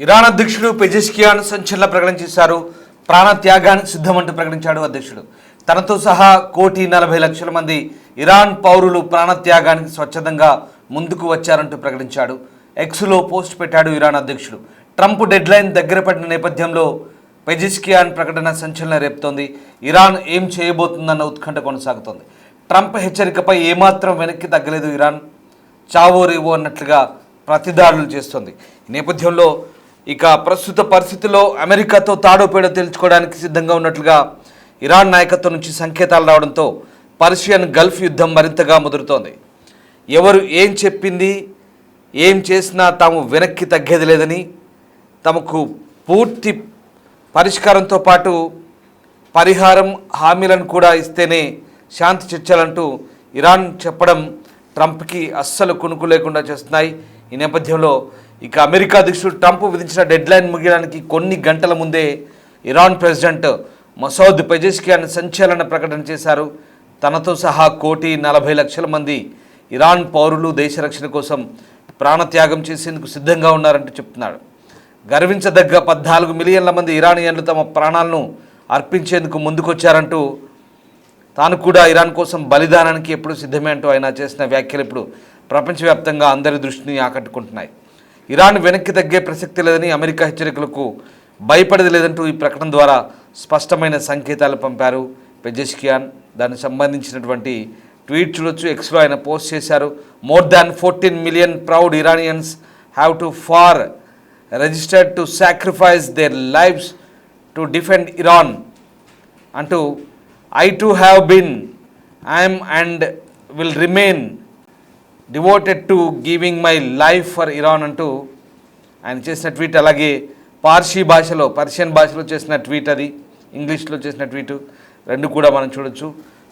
Iran అధ్యక్షుడు Pezeshkian సంచలన ప్రకటన చేశారు. ప్రాణత్యాగానికి సిద్ధమంటూ ప్రకటించాడు అధ్యక్షుడు. తనతో సహా 1,40,00,000 మంది ఇరాన్ పౌరులు ప్రాణత్యాగానికి స్వచ్ఛందంగా ముందుకు వచ్చారంటూ ప్రకటించాడు. ఎక్స్లో పోస్ట్ పెట్టాడు ఇరాన్ అధ్యక్షుడు. ట్రంప్ డెడ్లైన్ దగ్గర పడిన నేపథ్యంలో పెజెష్కియాన్ ప్రకటన సంచలనం రేపుతోంది. ఇరాన్ ఏం చేయబోతుందన్న ఉత్కంఠ కొనసాగుతోంది. ట్రంప్ హెచ్చరికపై ఏమాత్రం వెనక్కి తగ్గలేదు ఇరాన్. చావో రేవో అన్నట్లుగా ప్రతిదాడులు చేస్తోంది. ఈ నేపథ్యంలో ఇక ప్రస్తుత పరిస్థితుల్లో అమెరికాతో తాడోపేడో తేల్చుకోవడానికి సిద్ధంగా ఉన్నట్లుగా ఇరాన్ నాయకత్వం నుంచి సంకేతాలు రావడంతో పర్షియన్ గల్ఫ్ యుద్ధం మరింతగా ముదురుతోంది. ఎవరు ఏం చెప్పింది ఏం చేసినా తాము వెనక్కి తగ్గేది లేదని, తమకు పూర్తి పరిష్కారంతో పాటు పరిహారం హామీలను కూడా ఇస్తేనే శాంతి చర్చలంటూ ఇరాన్ చెప్పడం ట్రంప్కి అస్సలు కునుకు లేకుండా చేస్తున్నాయి. ఈ నేపథ్యంలో ఇక అమెరికా అధ్యక్షుడు ట్రంప్ విధించిన డెడ్లైన్ ముగియడానికి కొన్ని గంటల ముందే ఇరాన్ ప్రెసిడెంట్ మసౌద్ పెజెష్కియాన్ సంచలన ప్రకటన చేశారు. తనతో సహా 1,40,00,000 మంది ఇరాన్ పౌరులు దేశ రక్షణ కోసం ప్రాణత్యాగం చేసేందుకు సిద్ధంగా ఉన్నారంటూ చెప్తున్నాడు. గర్వించదగ్గ 14 మిలియన్ల మంది ఇరానియన్లు తమ ప్రాణాలను అర్పించేందుకు ముందుకొచ్చారంటూ, తాను కూడా ఇరాన్ కోసం బలిదానానికి ఎప్పుడు సిద్ధమే అంటూ ఆయన చేసిన వ్యాఖ్యలు ఇప్పుడు ప్రపంచవ్యాప్తంగా అందరి దృష్టిని ఆకట్టుకుంటున్నాయి. ఇరాన్ వెనక్కి తగ్గే ప్రసక్తి లేదని, అమెరికా హెచ్చరికలకు భయపడేది లేదంటూ ఈ ప్రకటన ద్వారా స్పష్టమైన సంకేతాలు పంపారు పెజెష్కియాన్. దానికి సంబంధించినటువంటి ట్వీట్ చూడొచ్చు. ఎక్స్లో ఆయన పోస్ట్ చేశారు. More than 14 million proud Iranians have to far registered to sacrifice their lives to defend Iran అంటూ, I too have been, I am and will remain devoted to giving my life for Iran అంటూ ఆయన చేసిన tweet. అలాగే Persian భాషలో చేసిన tweet, అది ఇంగ్లీష్లో చేసిన ట్వీటు, రెండు కూడా మనం చూడొచ్చు.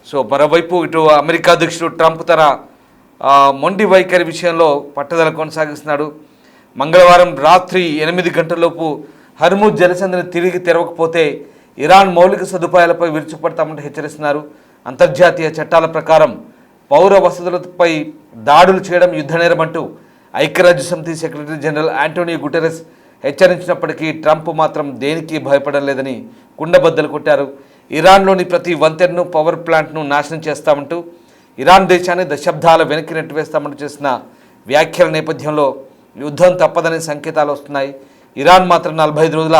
సో మరోవైపు ఇటు అమెరికా అధ్యక్షుడు ట్రంప్ తన మొండి వైఖరి విషయంలో పట్టుదల కొనసాగిస్తున్నాడు. మంగళవారం రాత్రి 8 గంటలలోపు హర్ముజ్ జలసంధిని తిరిగి తెరవకపోతే ఇరాన్ మౌలిక సదుపాయాలపై విరుచుపడతామంటూ హెచ్చరిస్తున్నారు. అంతర్జాతీయ చట్టాల ప్రకారం పౌర వసతులపై దాడులు చేయడం యుద్ధనేరమంటూ ఐక్యరాజ్యసమితి సెక్రటరీ జనరల్ ఆంటోనియో గుటెరస్ హెచ్చరించినప్పటికీ ట్రంప్ మాత్రం దేనికి భయపడడం లేదని కుండబద్దలు కొట్టారు. ఇరాన్లోని ప్రతి వంతెనను, పవర్ ప్లాంట్ను నాశనం చేస్తామంటూ, ఇరాన్ దేశాన్ని దశాబ్దాల వెనక్కి నెట్టివేస్తామంటూ చేసిన వ్యాఖ్యల నేపథ్యంలో యుద్ధం తప్పదనే సంకేతాలు వస్తున్నాయి. ఇరాన్ మాత్రం 45 రోజుల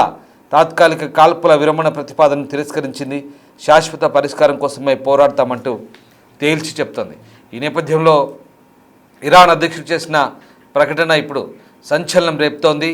తాత్కాలిక కాల్పుల విరమణ ప్రతిపాదనను తిరస్కరించింది. శాశ్వత పరిష్కారం కోసమే పోరాడతామంటూ తేల్చి చెప్తోంది. ఈ నేపథ్యంలో ఇరాన్ అధ్యక్షుడు చేసిన ప్రకటన ఇప్పుడు సంచలనం రేపుతోంది.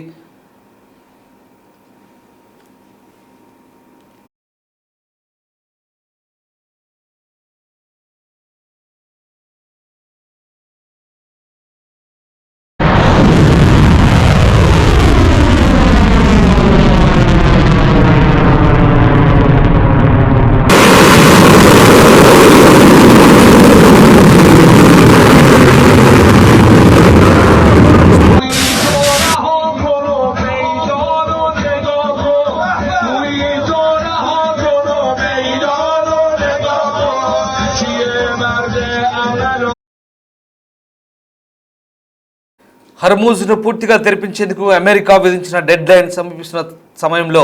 హర్ముజ్ను పూర్తిగా తెరిపించేందుకు అమెరికా విధించిన డెడ్లైన్ సమీపిస్తున్న సమయంలో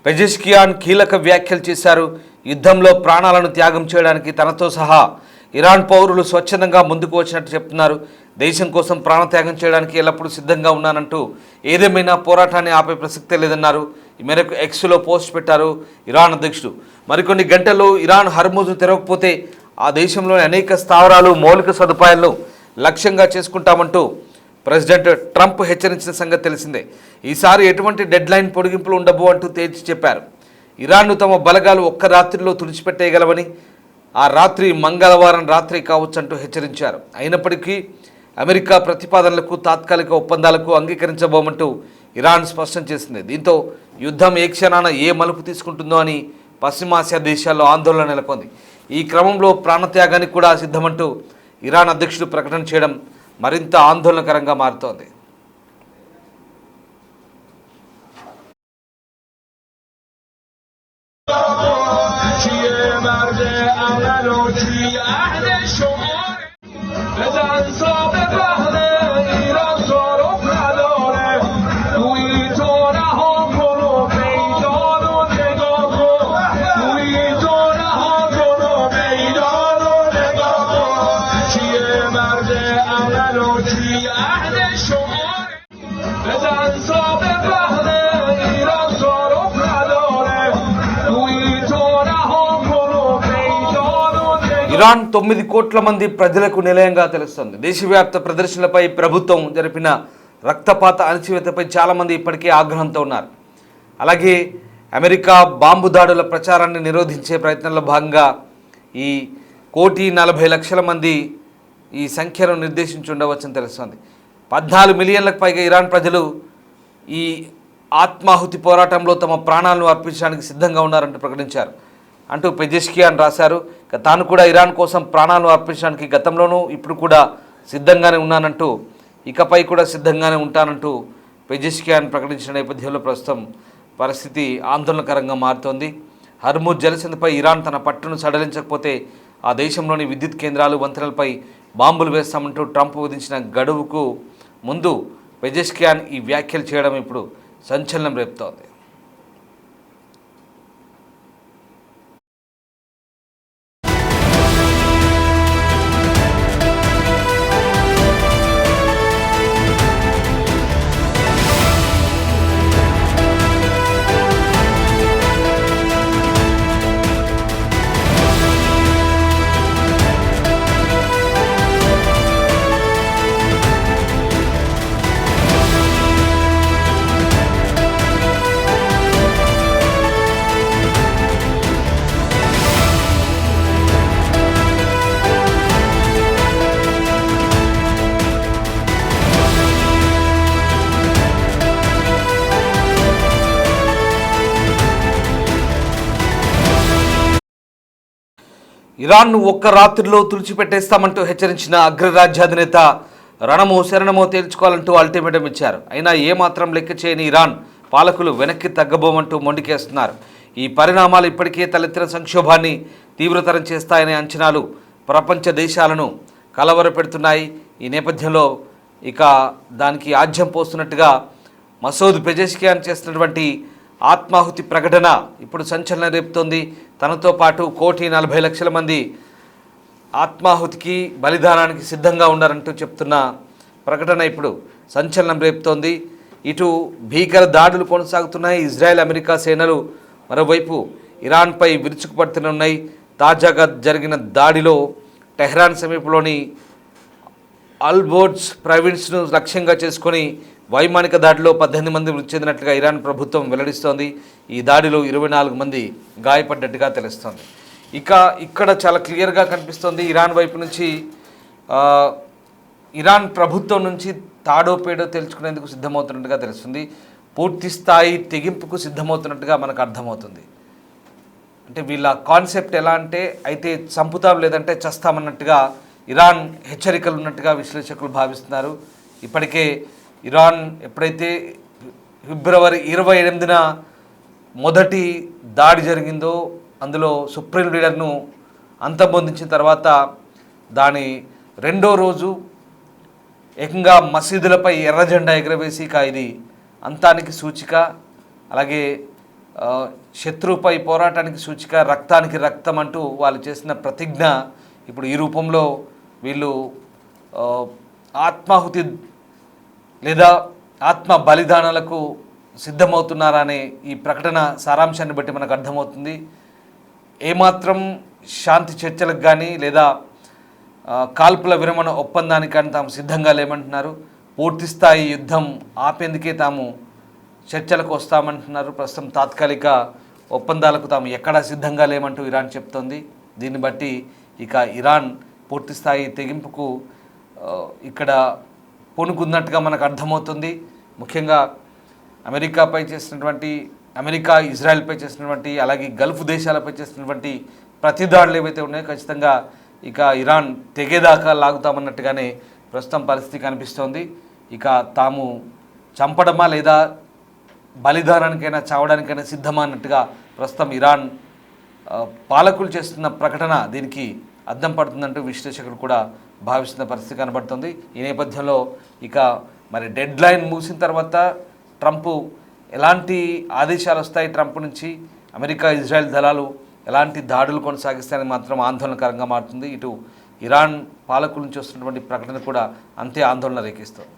పెజెష్కియాన్ కీలక వ్యాఖ్యలు చేశారు. యుద్ధంలో ప్రాణాలను త్యాగం చేయడానికి తనతో సహా ఇరాన్ పౌరులు స్వచ్ఛందంగా ముందుకు వచ్చినట్టు చెప్తున్నారు. దేశం కోసం ప్రాణత్యాగం చేయడానికి ఎల్లప్పుడూ సిద్ధంగా ఉన్నానంటూ, ఏదేమైనా పోరాటాన్ని ఆపే ప్రసక్తే లేదన్నారు. ఈ మేరకు ఎక్స్లో పోస్ట్ పెట్టారు ఇరాన్ అధ్యక్షుడు. మరికొన్ని గంటల్లో ఇరాన్ హర్ముజ్ను తెరవకపోతే ఆ దేశంలోని అనేక స్థావరాలు, మౌలిక సదుపాయాలను లక్ష్యంగా చేసుకుంటామంటూ ప్రెసిడెంట్ ట్రంప్ హెచ్చరించిన సంగతి తెలిసిందే. ఈసారి ఎటువంటి డెడ్లైన్ పొడిగింపులు ఉండబో అంటూ తేల్చి చెప్పారు. ఇరాన్ను తమ బలగాలు ఒక్క రాత్రిలో తుడిచిపెట్టేయగలవని, ఆ రాత్రి మంగళవారం రాత్రి కావచ్చంటూ హెచ్చరించారు. అయినప్పటికీ అమెరికా ప్రతిపాదనలకు, తాత్కాలిక ఒప్పందాలకు అంగీకరించబోమంటూ ఇరాన్ స్పష్టం చేసింది. దీంతో యుద్ధం ఏ క్షణాన ఏ మలుపు తీసుకుంటుందో అని పశ్చిమాసియా దేశాల్లో ఆందోళన నెలకొంది. ఈ క్రమంలో ప్రాణత్యాగానికి కూడా సిద్ధమంటూ ఇరాన్ అధ్యక్షుడు ప్రకటన చేయడం మరింత ఆందోళనకరంగా మారుతోంది. بدن صاحب رهن ایران تعارف نداره توی تو ఇరాన్ 9 కోట్ల మంది ప్రజలకు నిలయంగా తెలుస్తోంది. దేశవ్యాప్త ప్రదర్శనలపై ప్రభుత్వం జరిపిన రక్తపాత అణచివేతపై చాలామంది ఇప్పటికే ఆగ్రహంతో ఉన్నారు. అలాగే అమెరికా బాంబు దాడుల ప్రచారాన్ని నిరోధించే ప్రయత్నంలో భాగంగా ఈ 1,40,00,000 మంది ఈ సంఖ్యను నిర్దేశించి ఉండవచ్చని తెలుస్తోంది. 14 మిలియన్లకు పైగా ఇరాన్ ప్రజలు ఈ ఆత్మాహుతి పోరాటంలో తమ ప్రాణాలను అర్పించడానికి సిద్ధంగా ఉన్నారంటూ ప్రకటించారు అంటూ పెజెష్కియాన్ రాశారు. తాను కూడా ఇరాన్ కోసం ప్రాణాలను అర్పించడానికి గతంలోనూ ఇప్పుడు కూడా సిద్ధంగానే ఉన్నానంటూ, ఇకపై కూడా సిద్ధంగానే ఉంటానంటూ పెజెష్కియాన్ ప్రకటించిన నేపథ్యంలో ప్రస్తుతం పరిస్థితి ఆందోళనకరంగా మారుతోంది. హర్ముజ్ జలసంధిపై ఇరాన్ తన పట్టును సడలించకపోతే ఆ దేశంలోని విద్యుత్ కేంద్రాలు, వంతెనలపై బాంబులు వేస్తామంటూ ట్రంప్ విధించిన గడువుకు ముందు పెజెష్కియాన్ ఈ వ్యాఖ్యలు చేయడం ఇప్పుడు సంచలనం రేపుతోంది. ఇరాన్ను ఒక్క రాత్రిలో తుడిచిపెట్టేస్తామంటూ హెచ్చరించిన అగ్రరాజ్యాధినేత రణమో శరణమో తేల్చుకోవాలంటూ అల్టిమేటం ఇచ్చారు. అయినా ఏమాత్రం లెక్క చేయని ఇరాన్ పాలకులు వెనక్కి తగ్గబోమంటూ మొండికేస్తున్నారు. ఈ పరిణామాలు ఇప్పటికే తలెత్తిన సంక్షోభాన్ని తీవ్రతరం చేస్తాయనే అంచనాలు ప్రపంచ దేశాలను కలవరపెడుతున్నాయి. ఈ నేపథ్యంలో ఇక దానికి ఆజ్యం పోస్తున్నట్టుగా మసూద్ పెజెష్కియాన్ చేస్తున్నటువంటి ఆత్మాహుతి ప్రకటన ఇప్పుడు సంచలనం రేపుతోంది. తనతో పాటు 1,40,00,000 మంది ఆత్మాహుతికి, బలిదానానికి సిద్ధంగా ఉన్నారంటూ చెప్తున్న ప్రకటన ఇప్పుడు సంచలనం రేపుతోంది. ఇటు భీకర దాడులు కొనసాగుతున్నాయి. ఇజ్రాయెల్, అమెరికా సేనలు మరోవైపు ఇరాన్పై విరుచుకుపడుతున్నాయి. తాజాగా జరిగిన దాడిలో టెహ్రాన్ సమీపంలోని అల్బోర్డ్స్ ప్రావిన్స్ను లక్ష్యంగా చేసుకొని వైమానిక దాడిలో 18 మంది మృతి చెందినట్లుగా ఇరాన్ ప్రభుత్వం వెల్లడిస్తోంది. ఈ దాడిలో 24 మంది గాయపడ్డట్టుగా తెలుస్తోంది. ఇక్కడ చాలా క్లియర్గా కనిపిస్తోంది, ఇరాన్ వైపు నుంచి ఇరాన్ ప్రభుత్వం నుంచి తాడో పేడో తెలుసుకునేందుకు సిద్ధమవుతున్నట్టుగా తెలుస్తుంది. పూర్తి స్థాయి తెగింపుకు సిద్ధమవుతున్నట్టుగా మనకు అర్థమవుతుంది. అంటే వీళ్ళ కాన్సెప్ట్ ఎలా అంటే, అయితే చంపుతాం లేదంటే చస్తామన్నట్టుగా ఇరాన్ హెచ్చరికలు ఉన్నట్టుగా విశ్లేషకులు భావిస్తున్నారు. ఇప్పటికే ఇరాన్ ఎప్పుడైతే ఫిబ్రవరి 28న మొదటి దాడి జరిగిందో, అందులో సుప్రీం లీడర్ను అంతమొందించిన తర్వాత దాని రెండో రోజు ఏకంగా మసీదులపై ఎర్ర జెండా ఎగరవేసి ఇది అంతానికి సూచిక, అలాగే శత్రువుపై పోరాటానికి సూచిక, రక్తానికి రక్తం అంటూ వాళ్ళు చేసిన ప్రతిజ్ఞ ఇప్పుడు ఈ రూపంలో వీళ్ళు ఆత్మాహుతి లేదా ఆత్మ బలిదానాలకు సిద్ధమవుతున్నారనే ఈ ప్రకటన సారాంశాన్ని బట్టి మనకు అర్థమవుతుంది. ఏమాత్రం శాంతి చర్చలకు కానీ లేదా కాల్పుల విరమణ ఒప్పందానికి కానీ తాము సిద్ధంగా లేమంటున్నారు. పూర్తిస్థాయి యుద్ధం ఆపేందుకే తాము చర్చలకు వస్తామంటున్నారు. ప్రస్తుతం తాత్కాలిక ఒప్పందాలకు తాము ఎక్కడా సిద్ధంగా లేమంటూ ఇరాన్ చెప్తోంది. దీన్ని బట్టి ఇక ఇరాన్ పూర్తిస్థాయి తెగింపుకు ఇక్కడ పూనుకున్నట్టుగా మనకు అర్థమవుతుంది. ముఖ్యంగా అమెరికా ఇజ్రాయెల్పై చేసినటువంటి, అలాగే గల్ఫ్ దేశాలపై చేసినటువంటి ప్రతిదాడులు ఏవైతే ఉన్నాయో ఖచ్చితంగా ఇక ఇరాన్ తెగేదాకా లాగుతామన్నట్టుగానే ప్రస్తుతం పరిస్థితి కనిపిస్తోంది. ఇక తాము చంపడమా లేదా బలిదానానికైనా చావడానికైనా సిద్ధమా అన్నట్టుగా ప్రస్తుతం ఇరాన్ పాలకులు చేస్తున్న ప్రకటన దీనికి అద్దం పడుతుందంటూ విశ్లేషకులు కూడా భావిస్తున్న పరిస్థితి కనబడుతుంది. ఈ నేపథ్యంలో ఇక మరి డెడ్ లైన్ ముగిసిన తర్వాత ట్రంప్ ఎలాంటి ఆదేశాలు వస్తాయి, ట్రంప్ నుంచి అమెరికా ఇజ్రాయెల్ దళాలు ఎలాంటి దాడులు కొనసాగిస్తాయని మాత్రం ఆందోళనకరంగా మారుతుంది. ఇటు ఇరాన్ పాలకుల నుంచి వస్తున్నటువంటి ప్రకటన కూడా అంతే ఆందోళన రేకిస్తుంది.